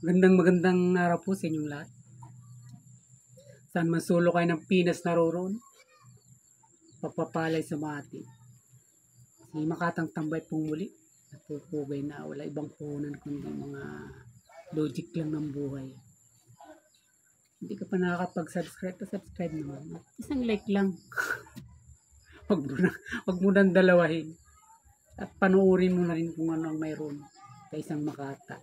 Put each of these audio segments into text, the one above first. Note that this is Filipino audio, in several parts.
Magandang araw po sa inyong lahat. Saan man sulok kayo ng Pinas naroroon, pagpapalay sa mga atin. Si Makatang Tambay pong muli, napupugay na wala ibang puhunan kundi mga logic lang ng buhay. Hindi ka pa nakakapag-subscribe, subscribe naman. Isang like lang. Huwag mo nang dalawahin. At panuorin mo na rin kung ano ang mayroon sa isang Makata.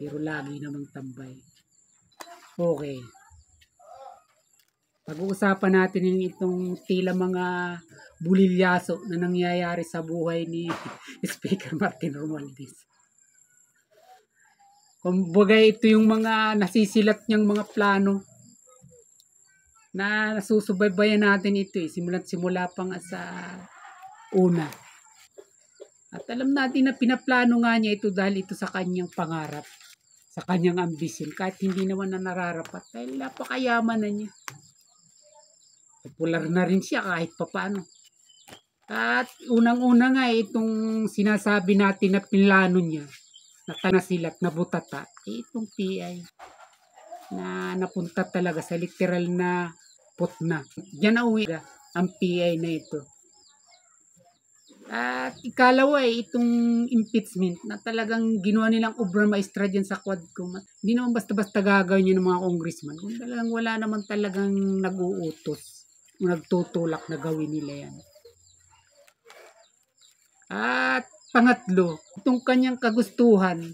Pero lagi namang tambay. Okay. Pag-uusapan natin yung itong tila mga bulilyaso na nangyayari sa buhay ni Speaker Martin Romualdez. Kumbaga ito yung mga nasisilat niyang mga plano na nasusubaybayan natin ito simula't simula pa nga sa una. At alam natin na pinaplano nga niya ito dahil ito sa kanyang pangarap, sa kanyang ambisyon, kahit hindi naman na nararapat dahil napakayaman na niya. Popular na rin siya kahit papaano. At unang-una nga itong sinasabi natin na plano niya, na tanasilat, na butata, itong PI na napunta talaga sa literal na putna. Diyan na uwi ang PI na ito. At ikalawa itong impeachment na talagang ginawa nilang obra maestra dyan sa Quadcom. Hindi naman basta-basta gagawin yun ng mga congressman. Kung talagang wala naman talagang nag-uutos o nagtutulak na gawin nila yan. At pangatlo, itong kanyang kagustuhan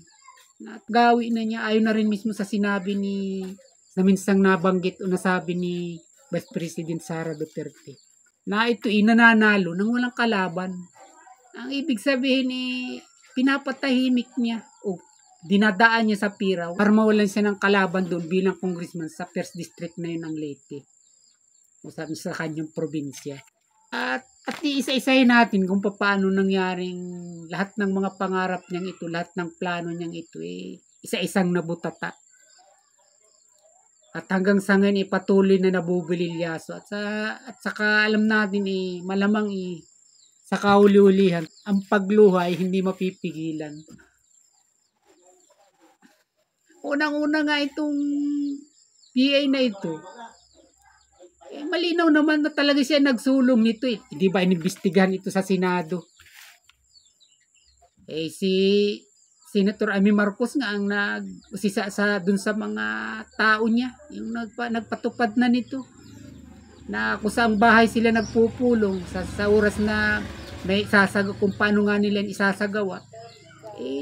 na gawin na niya ayon na rin mismo sa sinabi sa minsang nabanggit o nasabi ni Vice President Sara Duterte na ito nananalo nang walang kalaban. Ang ibig sabihin pinapatahimik niya o dinadaan niya sa piraw para mawalan siya ng kalaban doon bilang congressman sa first district na yun ng Leyte o sa kanyang probinsya. At iisa-isahin natin kung paano nangyaring lahat ng mga pangarap niyang ito, lahat ng plano niyang ito isa-isang nabutata. At hanggang sa ngayon patuloy na nabubililyaso. At saka alam natin malamang sa kahuli-hulihan, ang pagluha ay hindi mapipigilan. Unang-una nga itong PA na ito, malinaw naman na talaga siya nagsulong nito. Hindi ba inimbestigahan ito sa Senado? Si Senator Amy Marcos nga ang nagsisa dun sa mga tao niya, yung nagpatupad na nito. Na kung saan bahay sila nagpupulong sa oras na may kung paano nga nila isasagawa.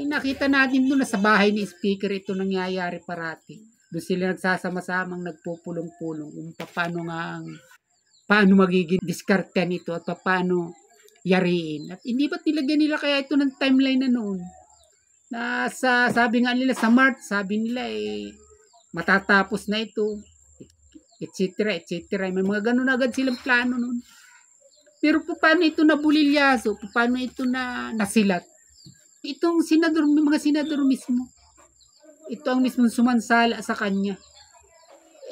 Nakita natin doon na sa bahay ni Speaker ito nangyayari parati. Doon sila nagsasama-samang nagpupulong-pulong kung paano magiging diskarte nito at paano yariin. At hindi ba nilagyan nila kaya ito ng timeline na noon? Na sabi nga nila sa March, sabi nila matatapos na ito, etc. May mga ganun agad silang plano noon. Pero paano ito nabulilyaso? Paano ito nasilat? Itong mga senador mismo. Ito ang mismong sumansala sa kanya.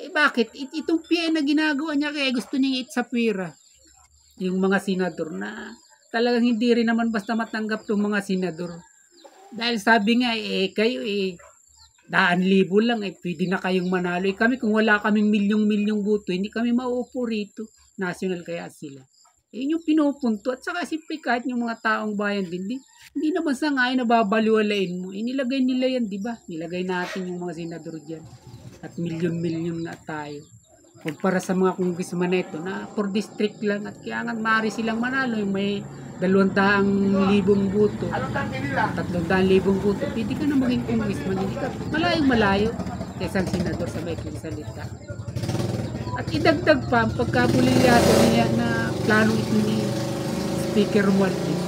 Bakit? Itong PI na ginagawa niya kaya gusto niya itsapwira. Yung mga senador na talagang hindi rin naman basta matanggap itong mga senador. Dahil sabi nga, kayo 100,000 lang, pwede na kayong manalo. Kami kung wala kaming milyong-milyong boto, hindi kami mauupo rito. National kaya sila. Yun yung pinupunto. At saka siyempre kahit yung mga taong bayan din, hindi naman sa ngayon nababaliwalain mo. Nilagay nila yan, di ba? Nilagay natin yung mga senador dyan. At milyon-milyon na tayo. Kumpara sa mga congressman na ito, na per district lang. At kaya nga maaari silang manalo. Yung may 200,000 boto. 300,000 boto. Pwede ka na maging congressman. Hindi ka malayong-malayo sa isang senador sa maikling salita. At idagdag pa ang pagkabulilyaso niya na plano ito ni Speaker Romualdez.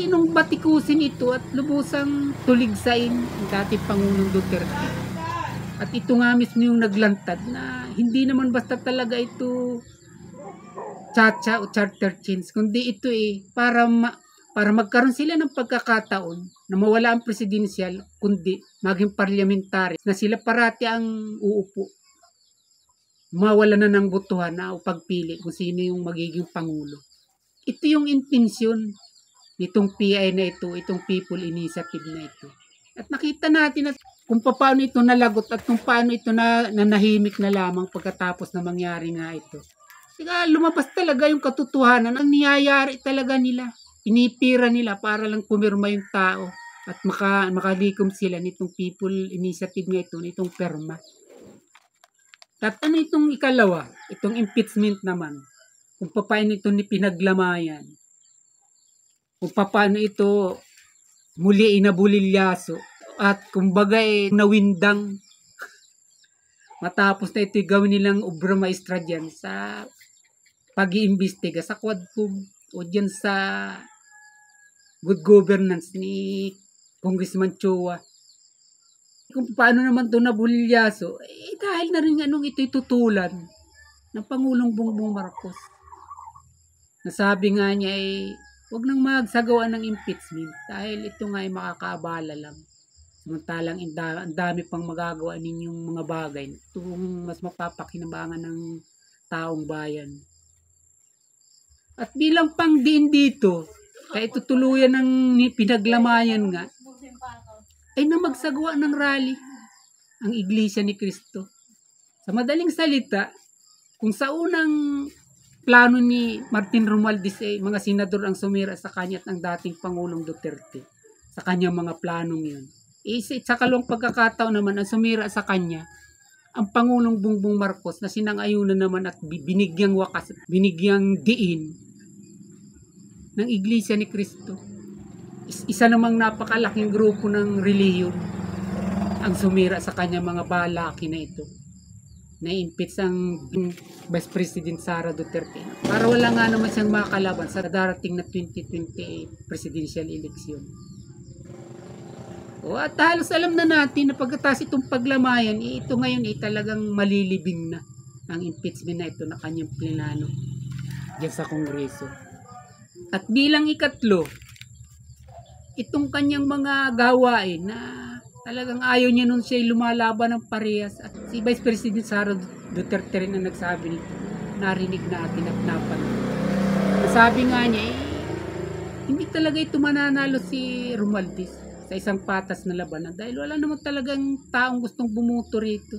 Nung batikusin ito at lubusang tuligsain ang dating Pangulong Duterte. At ito nga mismo yung naglantad na hindi naman basta talaga ito chacha o charter change, kundi ito para magkaroon sila ng pagkakataon na mawala ang presidential, kundi maging parliamentary na sila parati ang uupo. Mawala na ng botohan na o pagpili kung sino yung magiging pangulo. Ito yung intensyon nitong PI na ito, itong People Initiative na ito. At nakita natin at kung paano ito nalagot at kung paano ito nanahimik na lamang pagkatapos na mangyari nga ito. Kaya lumabas talaga yung katotohanan. Ang niyayari talaga nila. Pinipira nila para lang pumirma yung tao at makalikom sila nitong people initiative nga ito, nitong perma. At ano itong ikalawa? Itong impeachment naman. Kung paano ito pinaglamayan. Kung paano ito muli inabulilyaso. At kumbaga nawindang matapos na ito gawin nilang obra maestra dyan sa pag-iimbestiga sa Quadcom o dyan sa good governance ni Congressman Chua. Kung paano naman ito nabulilyaso, dahil na rin ito'y tutulan ng Pangulong Bongbong Marcos. Nasabi nga niya huwag nang magsagawa ng impeachment dahil ito nga ay makakaabala lang. Samantalang ang dami pang magagawa ninyong mga bagay itong mas mapapakinabangan ng taong bayan. At bilang pang diin dito, kaya tutuluyan ng pinaglamayan nga, ay na magsagawa ng rally ang Iglesia ni Cristo. Sa madaling salita, kung sa unang plano ni Martin Romualdez mga senador ang sumira sa kanya at ang dating Pangulong Duterte sa kanyang mga planong yun. Sa kalawang pagkakataon naman ang sumira sa kanya ang Pangulong Bongbong Marcos na sinang-ayunan naman at binigyang wakas at binigyang diin ng Iglesia ni Cristo. Isa namang napakalaking grupo ng reliyon ang sumira sa kanya mga balaki na ito. Na-impeach ang Vice President Sara Duterte para wala nga naman siyang makakalaban sa darating na 2028 presidential election. At halos alam na natin na pagkatapos itong paglamayan, ito ngayon talagang malilibing na ang impeachment na ito na kanyang plinano diyan sa Kongreso. At bilang ikatlo, itong kanyang mga gawain na talagang ayaw niya nun siya lumalaban ng parehas at si Vice President Sara Duterte rin ang nagsabi nito. Narinig natin at napanood. Sabi nga niya, hindi talaga ito mananalo si Romualdez sa isang patas na labanan dahil wala naman talagang taong gustong bumuto rito.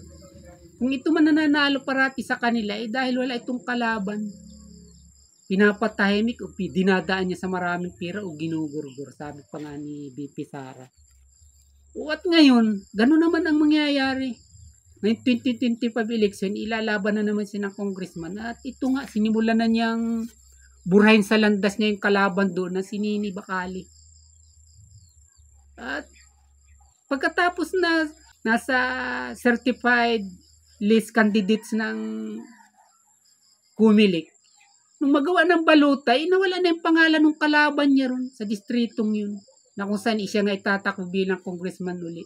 Kung ito man nananalo parati sa kanila dahil wala itong kalaban. Pinapatahimik o dinadaan niya sa maraming pira o ginugurgur, sabi pa nga ni VP Sara. At ngayon, gano'n naman ang mangyayari. Ngayon 2025 election, ilalaban na naman siya ng congressman at ito nga, sinimulan na niyang burahin sa landas niya yung kalaban doon na si Nini Bacali. At pagkatapos na nasa certified list candidates ng Kumilik, nung magawa ng baluta, nawala na yung pangalan ng kalaban niya ron sa distritong yun na kung saan siya nga itatakbo bilang congressman ulit.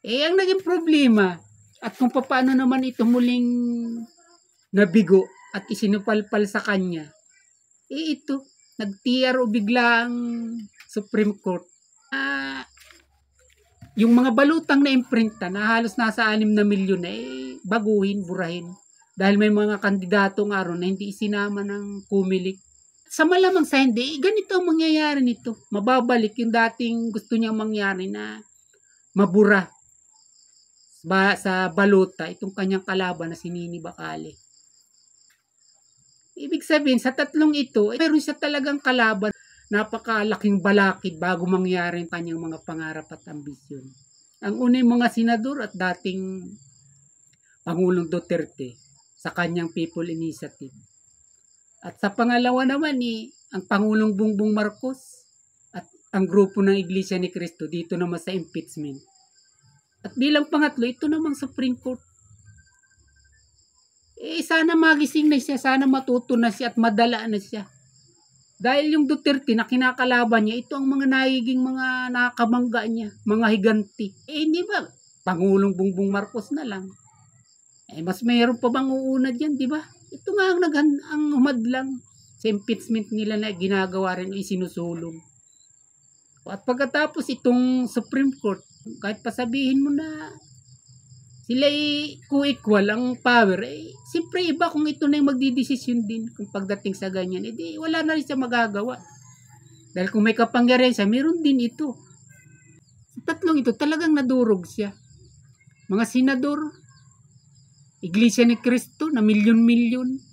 Ang naging problema at kung paano naman ito muling nabigo at isinupalpal sa kanya, ito, nag-TRO bigla ang Supreme Court. Yung mga balutang na imprinta na halos nasa 6 na milyon baguhin, burahin. Dahil may mga kandidato nga ron na hindi isinama ng Kumilik. Sa malamang sa hindi, ganito ang mangyayari nito. Mababalik yung dating gusto niyang mangyari na mabura sa baluta itong kanyang kalaban na si Nini Bacali. Ibig sabihin, sa tatlong ito, meron siya talagang kalaban. Napakalaking balakid bago mangyari ang kanyang mga pangarap at ambisyon. Ang una yung mga senador at dating Pangulong Duterte sa kanyang People Initiative. At sa pangalawa naman ang Pangulong Bongbong Marcos at ang grupo ng Iglesia ni Cristo dito naman sa impeachment. At bilang pangatlo, ito namang Supreme Court. Sana magising na siya, sana matuto na siya at madala na siya. Dahil yung Duterte na kinakalaban niya, ito ang mga nagiging mga nakakabangga niya, mga higanti. Hindi ba? Pangulong Bongbong Marcos na lang. Mas mayroon pa bang uuna dyan, di ba? Ito nga ang humadlang sa impeachment nila na ginagawa rin o isinusulong. At pagkatapos itong Supreme Court, kahit pasabihin mo na sila co-equal ang power, siyempre iba kung ito na yung magdidesisyon din kung pagdating sa ganyan, wala na rin siya magagawa. Dahil kung may kapangyarihan siya, meron din ito. Tatlong ito talagang nadurog siya. Mga senador, Iglesia ni Cristo na milyon-milyon,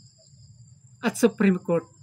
at Supreme Court.